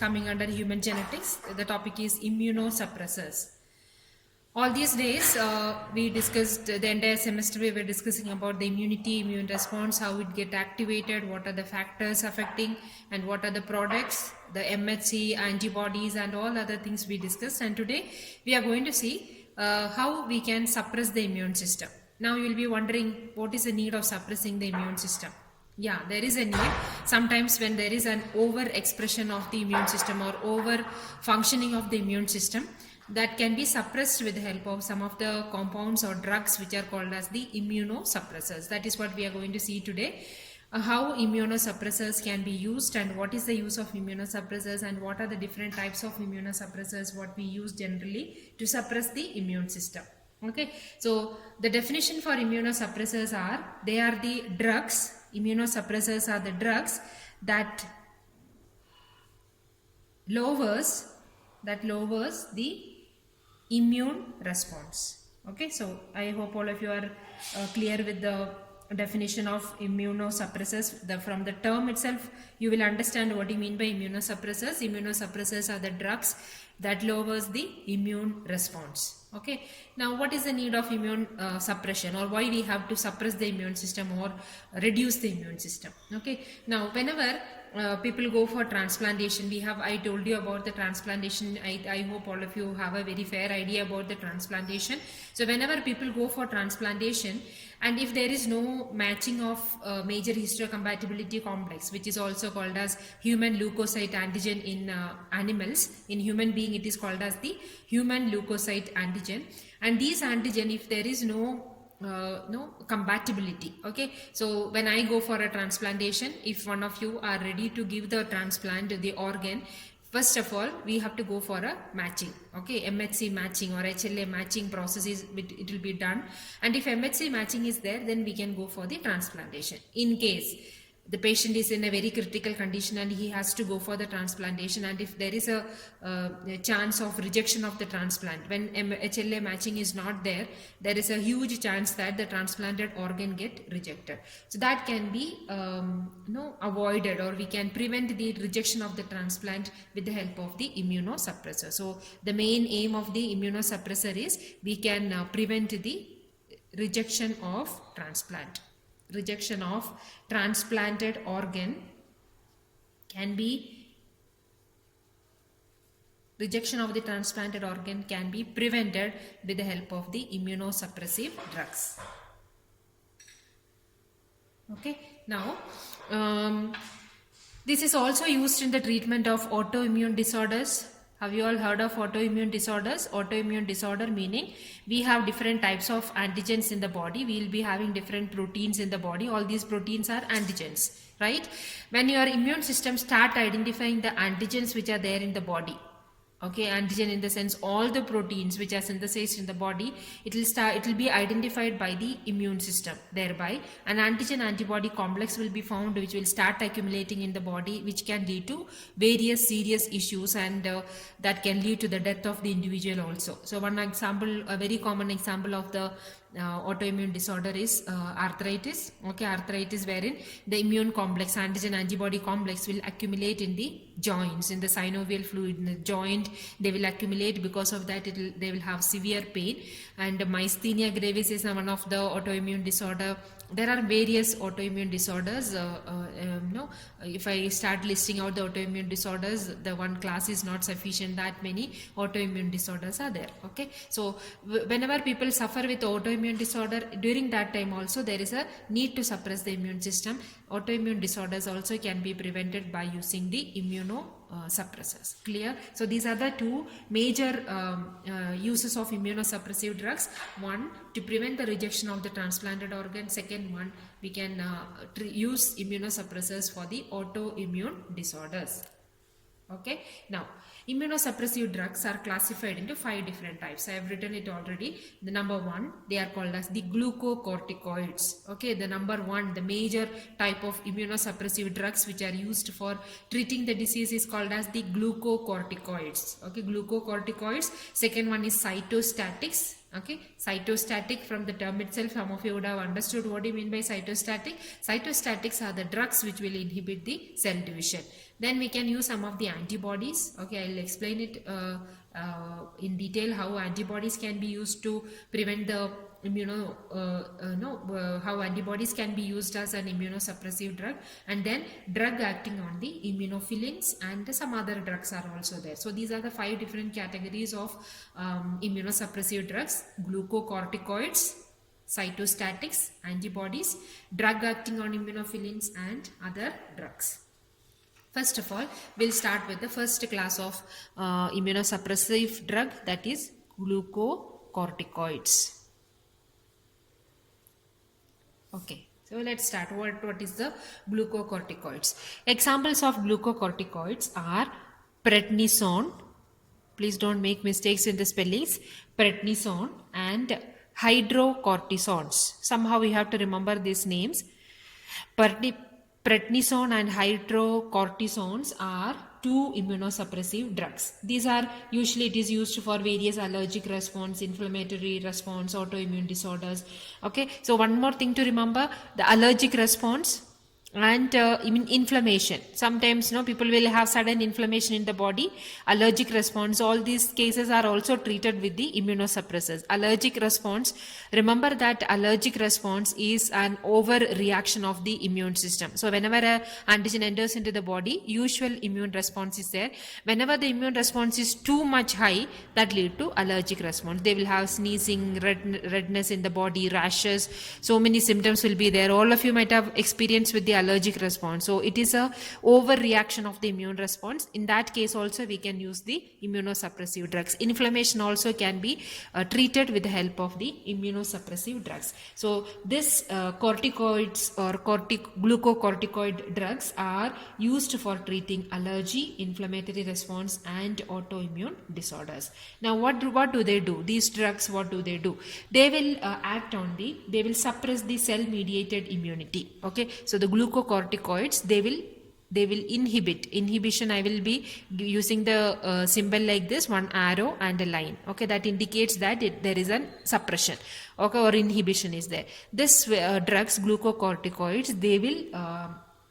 coming under human genetics. The topic is immunosuppressors. All these days, we discussed the entire semester. We were discussing about the immunity, immune response, how it get activated, what are the factors affecting, and what are the products, the MHC, antibodies, and all other things we discussed. And today, we are going to see how we can suppress the immune system. Now, you will be wondering, what is the need of suppressing the immune system? Yeah, there is a need. Sometimes when there is an over expression of the immune system or over functioning of the immune system, that can be suppressed with the help of some of the compounds or drugs which are called as the immunosuppressors. That is what we are going to see today. How immunosuppressors can be used and what is the use of immunosuppressors and what are the different types of immunosuppressors what we use generally to suppress the immune system. Okay, so the definition for immunosuppressors are, they are the drugs, immunosuppressors are the drugs that lowers the immune response. Okay, so I hope all of you are clear with the definition of immunosuppressors. From the term itself, you will understand what you mean by immunosuppressors. Immunosuppressors are the drugs that lowers the immune response. Okay, now what is the need of immune suppression, or why we have to suppress the immune system or reduce the immune system? Okay, now whenever people go for transplantation, I told you about the transplantation. I hope all of you have a very fair idea about the transplantation. So whenever people go for transplantation, and if there is no matching of major histocompatibility complex, which is also called as human leukocyte antigen in animals, in human being it is called as the human leukocyte antigen, and these antigen, if there is no compatibility. Okay, so when I go for a transplantation, if one of you are ready to give the transplant, the organ, first of all we have to go for a matching. Okay, MHC matching or HLA matching process it will be done, and if MHC matching is there, then we can go for the transplantation. In case the patient is in a very critical condition and he has to go for the transplantation, and if there is a chance of rejection of the transplant, when HLA matching is not there, there is a huge chance that the transplanted organ get rejected. So that can be avoided, or we can prevent the rejection of the transplant with the help of the immunosuppressor. So the main aim of the immunosuppressor is we can prevent the rejection of transplant. Rejection of transplanted organ can be prevented with the help of the immunosuppressive drugs. Okay, now this is also used in the treatment of autoimmune disorders. Have you all heard of autoimmune disorders? Autoimmune disorder meaning we have different types of antigens in the body. We will be having different proteins in the body. All these proteins are antigens, right? When your immune system start identifying the antigens which are there in the body, okay, antigen in the sense all the proteins which are synthesized in the body, it will be identified by the immune system. Thereby an antigen antibody complex will be found which will start accumulating in the body, which can lead to various serious issues, and that can lead to the death of the individual also. So one example, a very common example of the autoimmune disorder is arthritis. Okay, arthritis wherein the immune complex, antigen antibody complex will accumulate in the joints, in the synovial fluid in the joint. They will accumulate. Because of that they will have severe pain. And myasthenia gravis is one of the autoimmune disorder. There are various autoimmune disorders. If I start listing out the autoimmune disorders, the one class is not sufficient. That many autoimmune disorders are there. Okay, so whenever people suffer with autoimmune disorder, during that time also there is a need to suppress the immune system. Autoimmune disorders also can be prevented by using the immunosuppressors. Clear? So these are the two major uses of immunosuppressive drugs. One, to prevent the rejection of the transplanted organ. Second one, we can use immunosuppressors for the autoimmune disorders. Okay, now immunosuppressive drugs are classified into 5 different types. I have written it already. The number 1, they are called as the glucocorticoids. Okay, the number 1, the major type of immunosuppressive drugs which are used for treating the disease is called as the glucocorticoids. Okay, glucocorticoids. Second one is cytostatics. Okay, cytostatic, from the term itself, some of you would have understood what you mean by cytostatic. Cytostatics are the drugs which will inhibit the cell division. Then we can use some of the antibodies. Okay, I'll explain it in detail how antibodies can be used to prevent the how antibodies can be used as an immunosuppressive drug, and then drug acting on the immunophilins, and some other drugs are also there. So these are the 5 different categories of immunosuppressive drugs: glucocorticoids, cytostatics, antibodies, drug acting on immunophilins, and other drugs. First of all, we'll start with the first class of immunosuppressive drug, that is glucocorticoids. Okay, so let's start. What is the glucocorticoids? Examples of glucocorticoids are prednisone. Please don't make mistakes in the spellings. Prednisone and hydrocortisones. Somehow we have to remember these names. Prednisone and hydrocortisones are 2 immunosuppressive drugs. These are usually, it is used for various allergic response, inflammatory response, autoimmune disorders. Okay, so one more thing to remember: the allergic response and inflammation. Sometimes people will have sudden inflammation in the body, allergic response. All these cases are also treated with the immunosuppressors. Allergic response, remember that allergic response is an overreaction of the immune system. So whenever an antigen enters into the body, usual immune response is there. Whenever the immune response is too much high, that lead to allergic response. They will have sneezing, redness in the body, rashes, so many symptoms will be there. All of you might have experience with the allergic response. So it is a overreaction of the immune response. In that case also we can use the immunosuppressive drugs. Inflammation also can be treated with the help of the immunosuppressive drugs. So this corticoids or glucocorticoid drugs are used for treating allergy, inflammatory response, and autoimmune disorders. Now what do they do? These drugs, what do? They will they will suppress the cell mediated immunity. Okay, so the glucocorticoids, they will inhibition. I will be using the symbol like this, one arrow and a line. Okay, that indicates that there is a suppression, okay, or inhibition is there. This drugs, glucocorticoids, they will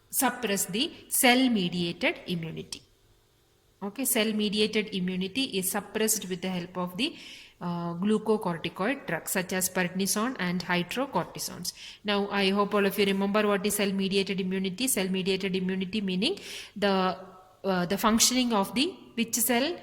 suppress the cell mediated immunity. Okay, cell mediated immunity is suppressed with the help of the glucocorticoid drugs such as prednisone and hydrocortisones. Now I hope all of you remember what is cell mediated immunity. Cell mediated immunity meaning the functioning of the which cell?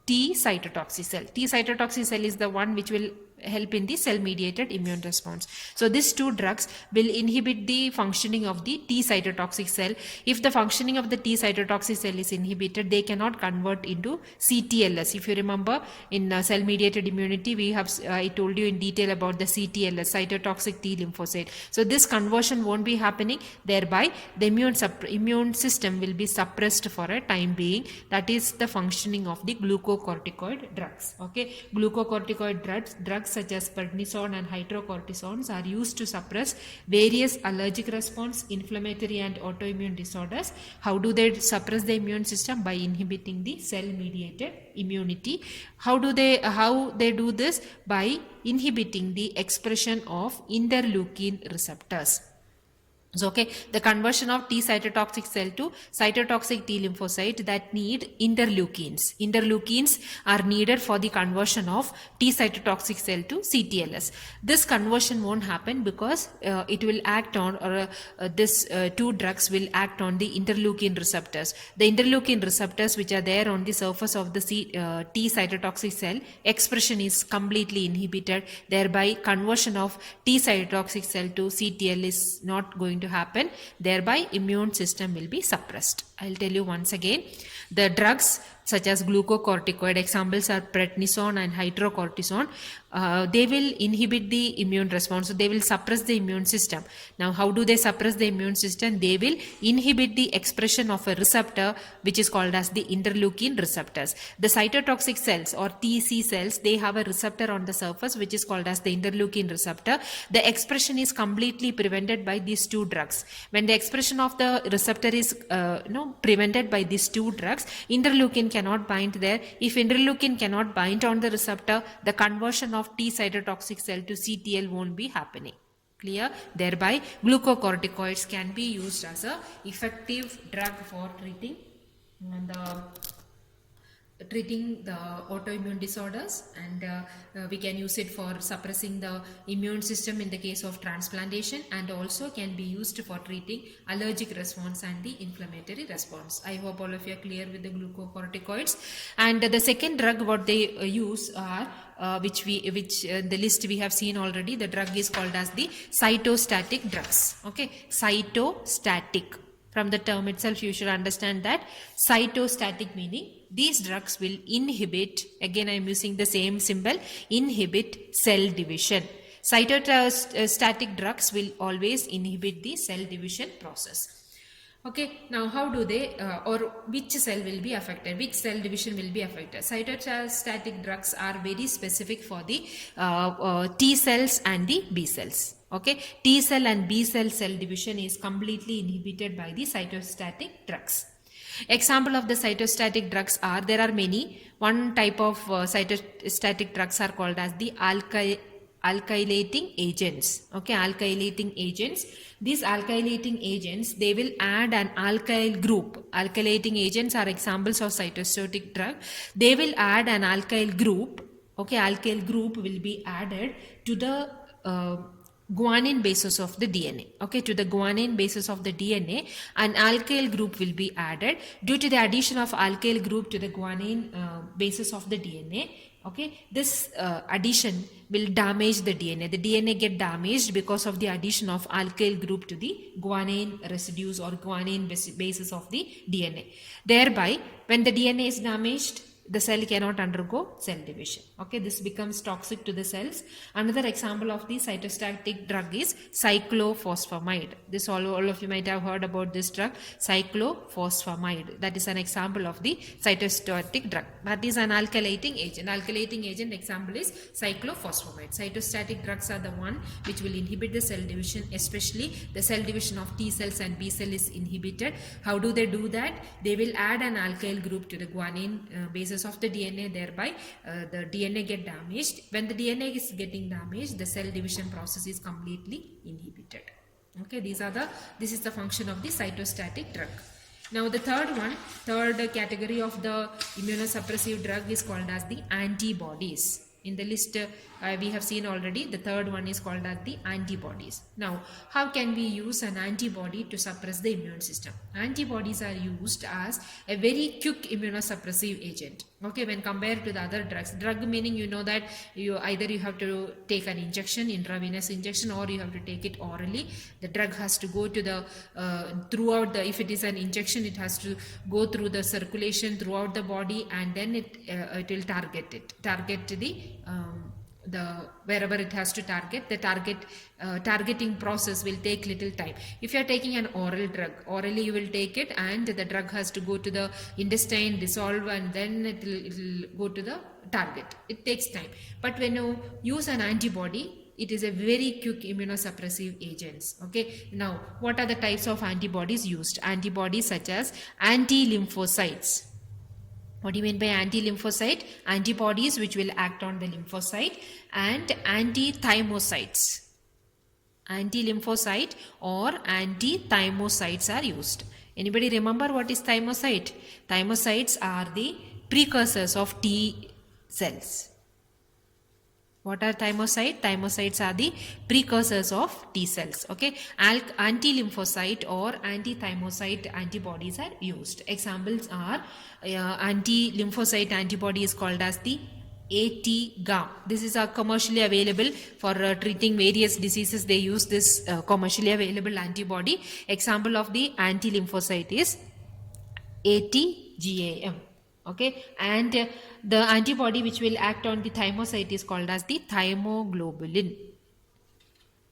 T cytotoxic cell. T cytotoxic cell is the one which will help in the cell mediated immune response. So these 2 drugs will inhibit the functioning of the T cytotoxic cell. If the functioning of the T cytotoxic cell is inhibited, they cannot convert into CTLS. If you remember, in cell mediated immunity we have I told you in detail about the CTLS, cytotoxic T lymphocyte. So this conversion won't be happening, thereby the immune system will be suppressed for a time being. That is the functioning of the glucocorticoid drugs. Okay, glucocorticoid drugs such as prednisone and hydrocortisones are used to suppress various allergic response, inflammatory and autoimmune disorders. How do they suppress the immune system? By inhibiting the cell mediated immunity. How they do this? By inhibiting the expression of interleukin receptors. So, okay, the conversion of T cytotoxic cell to cytotoxic T lymphocyte that need interleukins. Interleukins are needed for the conversion of T cytotoxic cell to CTLS. This conversion won't happen because it will act on, or this 2 drugs will act on the interleukin receptors. The interleukin receptors which are there on the surface of the T cytotoxic cell, expression is completely inhibited. Thereby conversion of T cytotoxic cell to CTL is not going to happen, thereby immune system will be suppressed. I'll tell you once again. The drugs such as glucocorticoid, examples are prednisone and hydrocortisone, they will inhibit the immune response. So they will suppress the immune system. Now how do they suppress the immune system? They will inhibit the expression of a receptor which is called as the interleukin receptors. The cytotoxic cells or TC cells, they have a receptor on the surface which is called as the interleukin receptor. The expression is completely prevented by these 2 drugs. When the expression of the receptor is prevented by these 2 drugs, interleukin cannot bind there. If interleukin cannot bind on the receptor, the conversion of T cytotoxic cell to CTL won't be happening. Clear? Thereby glucocorticoids can be used as a effective drug for treating the treating the autoimmune disorders, and we can use it for suppressing the immune system in the case of transplantation, and also can be used for treating allergic response and the inflammatory response. I hope all of you are clear with the glucocorticoids. And the second drug what they use are which the list we have seen already. The drug is called as the cytostatic drugs. Okay, cytostatic. From the term itself, you should understand that cytostatic meaning these drugs will inhibit, again I am using the same symbol, inhibit cell division. Cytostatic drugs will always inhibit the cell division process. Okay, now how do they or which cell will be affected, which cell division will be affected? Cytostatic drugs are very specific for the T cells and the B cells. Okay, T cell and B cell division is completely inhibited by the cytostatic drugs. Example of the cytostatic drugs are, there are many. One type of cytostatic drugs are called as the alkylating agents. Okay, alkylating agents. These alkylating agents, they will add an alkyl group. Alkylating agents are examples of cytostatic drug. They will add an alkyl group. Okay, alkyl group will be added to the guanine basis of the DNA. Okay, to the guanine basis of the DNA, an alkyl group will be added. Due to the addition of alkyl group to the guanine basis of the DNA, okay, this addition will damage the DNA. The DNA get damaged because of the addition of alkyl group to the guanine residues or guanine basis of the DNA. Thereby, when the DNA is damaged, the cell cannot undergo cell division. Okay, this becomes toxic to the cells. Another example of the cytostatic drug is cyclophosphamide. This all of you might have heard about this drug, cyclophosphamide. That is an example of the cytostatic drug. That is an alkylating agent. Alkylating agent example is cyclophosphamide. Cytostatic drugs are the one which will inhibit the cell division, especially the cell division of T cells and B cell is inhibited. How do they do that? They will add an alkyl group to the guanine basis of the DNA, thereby the DNA get damaged. When the DNA is getting damaged, the cell division process is completely inhibited. Okay, this is the function of the cytostatic drug. Now the third category of the immunosuppressive drug is called as the antibodies. In the list we have seen already, the third one is called as the antibodies. Now, how can we use an antibody to suppress the immune system? Antibodies are used as a very quick immunosuppressive agent. Okay, when compared to the other drugs. Drug meaning, you know that either you have to take an injection, intravenous injection, or you have to take it orally. The drug has to go to the throughout the, if it is an injection, it has to go through the circulation throughout the body, and then it will target the wherever it has to target. The targeting process will take little time. If you are taking an oral drug, orally you will take it, and the drug has to go to the intestine, dissolve, and then it will go to the target. It takes time. But when you use an antibody, it is a very quick immunosuppressive agents. Okay, now what are the types of antibodies used? Antibodies such as anti-lymphocytes. What do you mean by anti-lymphocyte? Antibodies which will act on the lymphocyte, and anti-thymocytes. Anti-lymphocyte or anti-thymocytes are used. Anybody remember what is thymocyte? Thymocytes are the precursors of T cells. What are thymocytes? Thymocytes are the precursors of T cells. Okay, anti-lymphocyte or anti-thymocyte antibodies are used. Examples are anti-lymphocyte antibody is called as the AT-GAM. This is commercially available for treating various diseases. They use this commercially available antibody. Example of the anti-lymphocyte is AT-GAM. Okay, and the antibody which will act on the thymocyte is called as the thymoglobulin.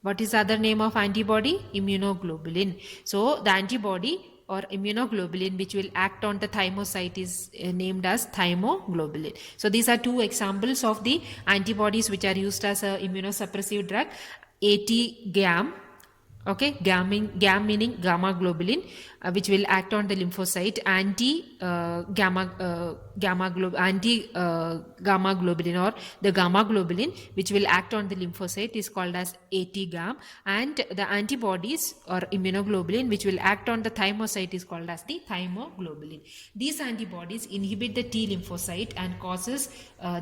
What is the other name of antibody? Immunoglobulin. So the antibody or immunoglobulin which will act on the thymocyte is named as thymoglobulin. So these are two examples of the antibodies which are used as a immunosuppressive drug. AT-GAM Okay, gam meaning gamma globulin, which will act on the lymphocyte, gamma globulin, or the gamma globulin, which will act on the lymphocyte, is called as AT-GAM, and the antibodies or immunoglobulin, which will act on the thymocyte, is called as the thymoglobulin. These antibodies inhibit the T lymphocyte and causes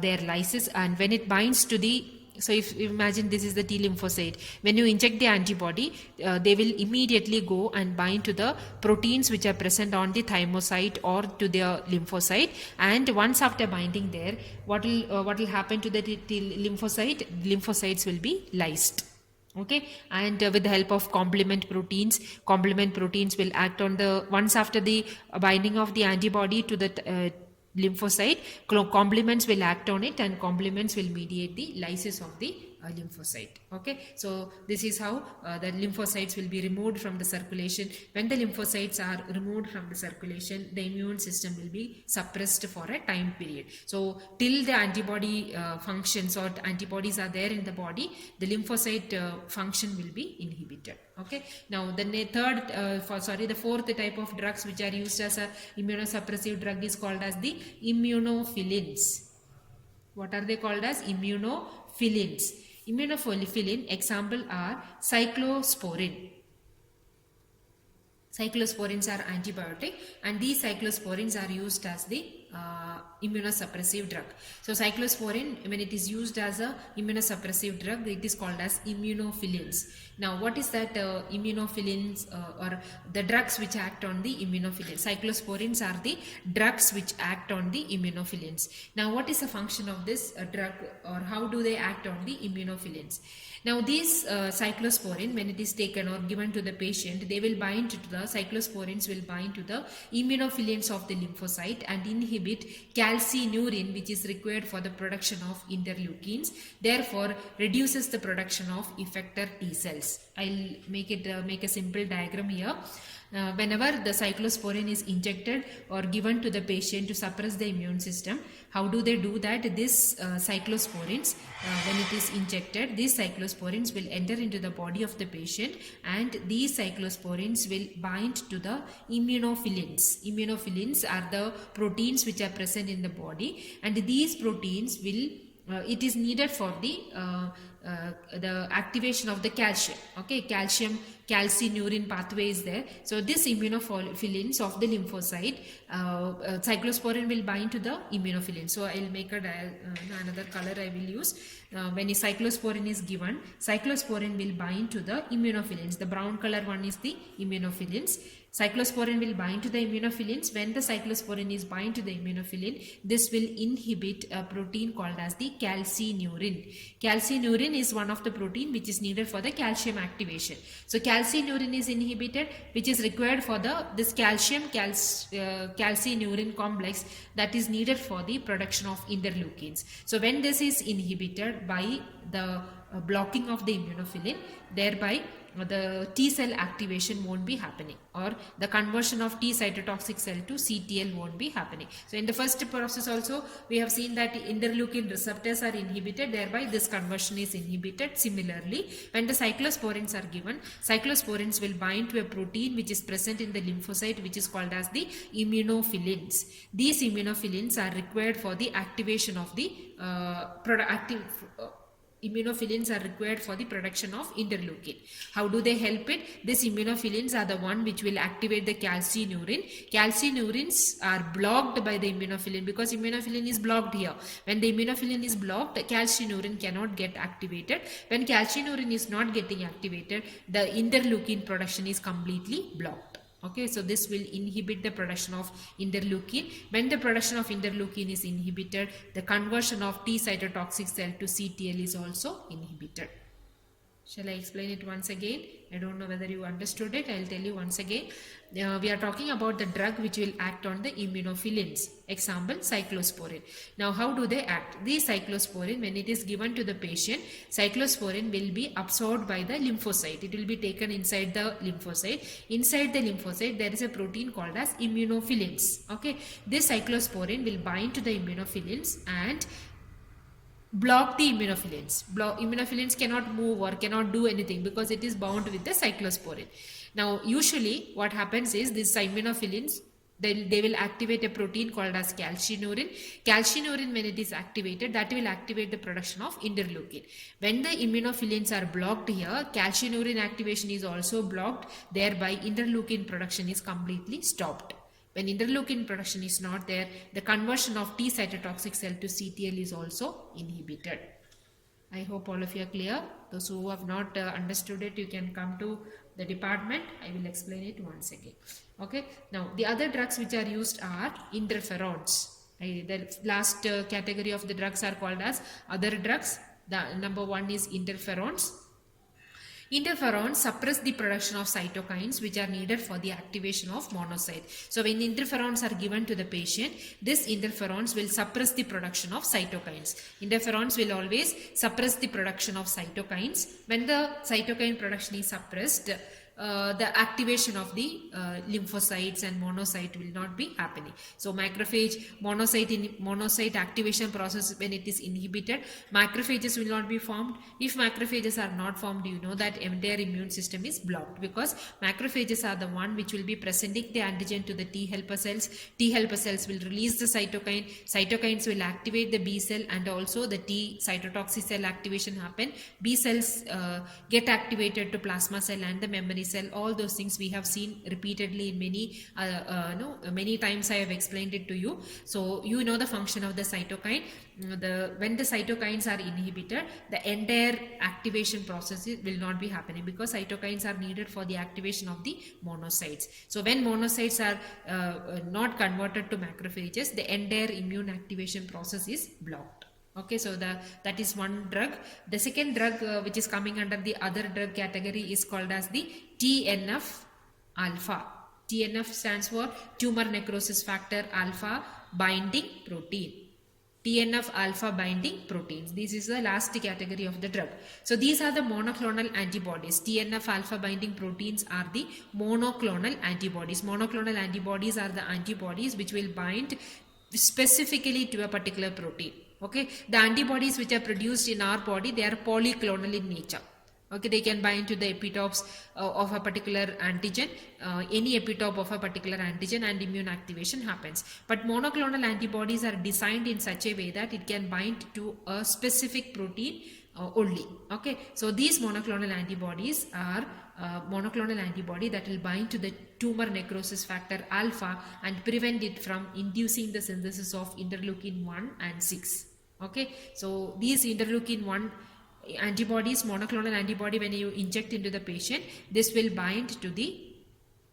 their lysis, and when it binds to the, so if you imagine this is the T lymphocyte, when you inject the antibody, they will immediately go and bind to the proteins which are present on the thymocyte or to the lymphocyte, and once after binding there, what will happen to the T lymphocyte? Lymphocytes will be lysed. Okay, and with the help of complement proteins will act on the, once after the binding of the antibody to the lymphocyte, complements will act on it, and complements will mediate the lysis of the lymphocyte. Okay, so this is how the lymphocytes will be removed from the circulation. When the lymphocytes are removed from the circulation, the immune system will be suppressed for a time period. So till the antibody functions or antibodies are there in the body, the lymphocyte function will be inhibited. Okay, now the fourth type of drugs which are used as a immunosuppressive drug is called as the immunophilins. What are they called as? Immunophilins. Immunophilin example are cyclosporin. Cyclosporins are antibiotic, and these cyclosporins are used as the immunosuppressive drug. So cyclosporin, when it is used as a immunosuppressive drug, it is called as immunophilins. Now what is that immunophilins or the drugs which act on the immunophilins? Cyclosporins are the drugs which act on the immunophilins. Now what is the function of this drug, or how do they act on the immunophilins? Now these cyclosporin, when it is taken or given to the patient, they will bind to the cyclosporins will bind to the immunophilins of the lymphocyte and inhibit calcineurin, which is required for the production of interleukins, therefore reduces the production of effector T cells. I'll make a simple diagram here. Whenever the cyclosporin is injected or given to the patient to suppress the immune system, how do they do that? This cyclosporins, when it is injected, these cyclosporins will enter into the body of the patient, and these cyclosporins will bind to the immunophilins. Immunophilins are the proteins which are present in the body, and these proteins will it is needed for the activation of the calcium. Okay, calcineurin pathway is there. So this immunophilins of the lymphocyte, cyclosporin will bind to the immunophilin. So I will make another color I will use. When a cyclosporin is given, cyclosporin will bind to the immunophilins. The brown color one is the immunophilins. Cyclosporin will bind to the immunophilins. When the cyclosporin is bind to the immunophilin, this will inhibit a protein called as the calcineurin. Calcineurin is one of the protein which is needed for the calcium activation. So calcineurin is inhibited, which is required for this calcineurin complex that is needed for the production of interleukins. So when this is inhibited by the blocking of the immunophilin, thereby the T cell activation won't be happening, or the conversion of T cytotoxic cell to CTL won't be happening. So in the first process also we have seen that interleukin receptors are inhibited, thereby this conversion is inhibited. Similarly, when the cyclosporins are given, cyclosporins will bind to a protein which is present in the lymphocyte, which is called as the immunophilins. These immunophilins are required for the activation of the immunophilins are required for the production of interleukin. How do they help it? These immunophilins are the one which will activate the calcineurin. Calcineurins are blocked by the immunophilin because immunophilin is blocked here. When the immunophilin is blocked, calcineurin cannot get activated. When calcineurin is not getting activated, the interleukin production is completely blocked. Okay, so this will inhibit the production of interleukin. When the production of interleukin is inhibited, the conversion of T cytotoxic cell to CTL is also inhibited. Shall I explain it once again? I don't know whether you understood it. I'll tell you once again. We are talking about the drug which will act on the immunophilins. Example, cyclosporin. Now, how do they act? The cyclosporin, when it is given to the patient, cyclosporin will be absorbed by the lymphocyte. It will be taken inside the lymphocyte. Inside the lymphocyte, there is a protein called as immunophilins. Okay, this cyclosporin will bind to the immunophilins, and block the immunophilins. Immunophilins cannot move or cannot do anything because it is bound with the cyclosporin. Now, usually what happens is these immunophilins, they will activate a protein called as calcineurin. Calcineurin, when it is activated, that will activate the production of interleukin. When the immunophilins are blocked here, calcineurin activation is also blocked, thereby interleukin production is completely stopped. When interleukin production is not there, the conversion of T cytotoxic cell to CTL is also inhibited. I hope all of you are clear. Those who have not understood it, you can come to the department. I will explain it once again. Okay. Now, the other drugs which are used are interferons. The last category of the drugs are called as other drugs. The number one is interferons. Interferons suppress the production of cytokines which are needed for the activation of monocytes. So when interferons are given to the patient, this interferons will suppress the production of cytokines. Interferons will always suppress the production of cytokines. When the cytokine production is suppressed, the activation of the lymphocytes and monocyte will not be happening. So macrophage, monocyte activation process, when it is inhibited, macrophages will not be formed. If macrophages are not formed, you know that entire immune system is blocked, because macrophages are the one which will be presenting the antigen to the T helper cells. T helper cells will release the cytokine. Cytokines will activate the B cell, and also the T cytotoxic cell activation happen. B cells get activated to plasma cell and the memory cell. All those things we have seen repeatedly in many times I have explained it to you. So you know the function of the cytokine. When the cytokines are inhibited, the entire activation process will not be happening, because cytokines are needed for the activation of the monocytes. So when monocytes are not converted to macrophages, the entire immune activation process is blocked. Okay, so that is one drug. The second drug which is coming under the other drug category is called as the TNF alpha. TNF stands for tumor necrosis factor alpha binding protein. TNF alpha binding proteins. This is the last category of the drug. So these are the monoclonal antibodies. TNF alpha binding proteins are the monoclonal antibodies. Monoclonal antibodies are the antibodies which will bind specifically to a particular protein. Okay, the antibodies which are produced in our body, they are polyclonal in nature. Okay, they can bind to the epitopes of a particular antigen, any epitope of a particular antigen, and immune activation happens. But monoclonal antibodies are designed in such a way that it can bind to a specific protein only. Okay, so these monoclonal antibodies are monoclonal antibody that will bind to the tumor necrosis factor alpha and prevent it from inducing the synthesis of interleukin 1 and 6. Okay, so these interleukin 1 antibodies, monoclonal antibody, when you inject into the patient, this will bind to the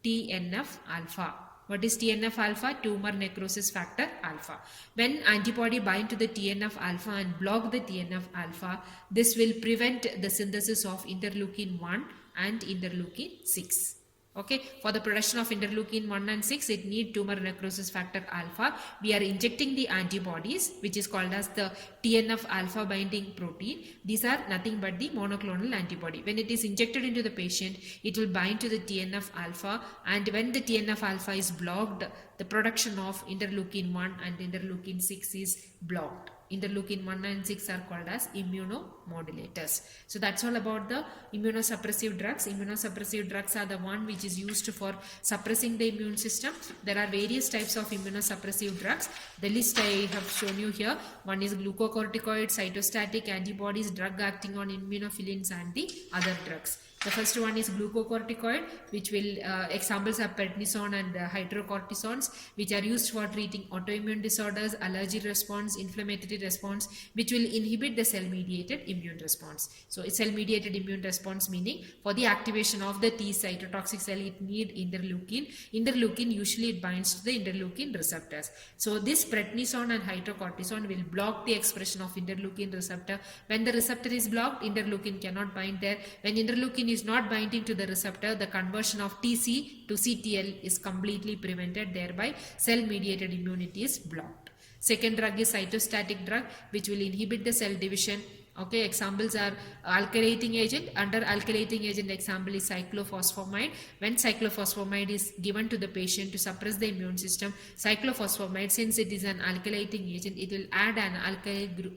TNF alpha. What is TNF alpha? Tumor necrosis factor alpha. When antibody bind to the TNF alpha and block the TNF alpha, this will prevent the synthesis of interleukin 1 and interleukin 6. Okay, for the production of interleukin 1 and 6, it need tumor necrosis factor alpha. We are injecting the antibodies, which is called as the TNF alpha binding protein. These are nothing but the monoclonal antibody. When it is injected into the patient, it will bind to the TNF alpha, and when the TNF alpha is blocked, the production of interleukin 1 and interleukin 6 is blocked. Interleukin 1 and 6 are called as immunomodulators. So that's all about the immunosuppressive drugs. Immunosuppressive drugs are the one which is used for suppressing the immune system. There are various types of immunosuppressive drugs. The list I have shown you here. One is glucocorticoid, cytostatic antibodies, drug acting on immunophilins, and the other drugs. The first one is glucocorticoid, which will examples are prednisone and hydrocortisons, which are used for treating autoimmune disorders, allergy response, inflammatory response, which will inhibit the cell-mediated immune response. So cell-mediated immune response meaning for the activation of the T cytotoxic cell, it need interleukin. Interleukin usually it binds to the interleukin receptors. So this prednisone and hydrocortisone will block the expression of interleukin receptor. When the receptor is blocked, interleukin cannot bind there. When interleukin is not binding to the receptor, the conversion of TC to CTL is completely prevented, thereby cell-mediated immunity is blocked. Second drug is cytostatic drug, which will inhibit the cell division Okay, examples are alkylating agent. Under alkylating agent, example is cyclophosphamide. When cyclophosphamide is given to the patient to suppress the immune system, cyclophosphamide, since it is an alkylating agent, it will add an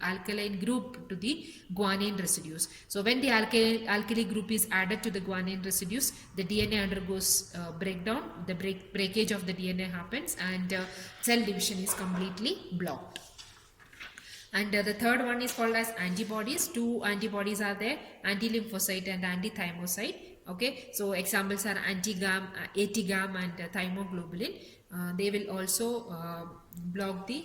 alkyline group to the guanine residues. So when the alkyl group is added to the guanine residues, the DNA undergoes breakdown, the breakage of the DNA happens, and cell division is completely blocked. And the third one is called as antibodies. Two antibodies are there, anti-lymphocyte and anti-thymocyte. Okay, so examples are anti-GAM, AT-GAM and thymoglobulin. They will also block the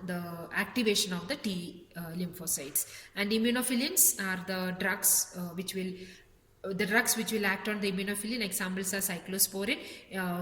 the activation of the T lymphocytes. And immunophilins are the drugs which will act on the immunophilin. Examples are cyclosporin.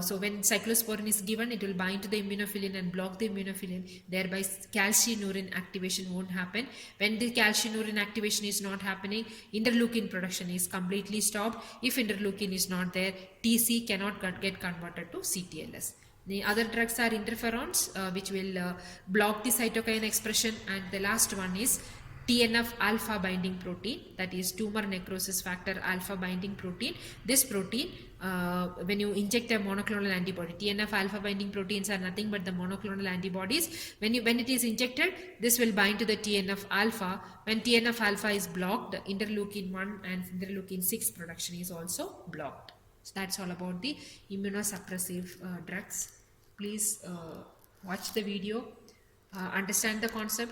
So when cyclosporin is given, it will bind to the immunophilin and block the immunophilin, thereby calcineurin activation won't happen. When the calcineurin activation is not happening, interleukin production is completely stopped. If interleukin is not there, TC cannot get converted to CTLS. The other drugs are interferons, which will block the cytokine expression, and the last one is TNF alpha binding protein, that is tumor necrosis factor alpha binding protein. This protein, when you inject a monoclonal antibody, TNF alpha binding proteins are nothing but the monoclonal antibodies. When it is injected, this will bind to the TNF alpha. When TNF alpha is blocked, the interleukin 1 and interleukin 6 production is also blocked. So that's all about the immunosuppressive drugs. Please watch the video, understand the concept.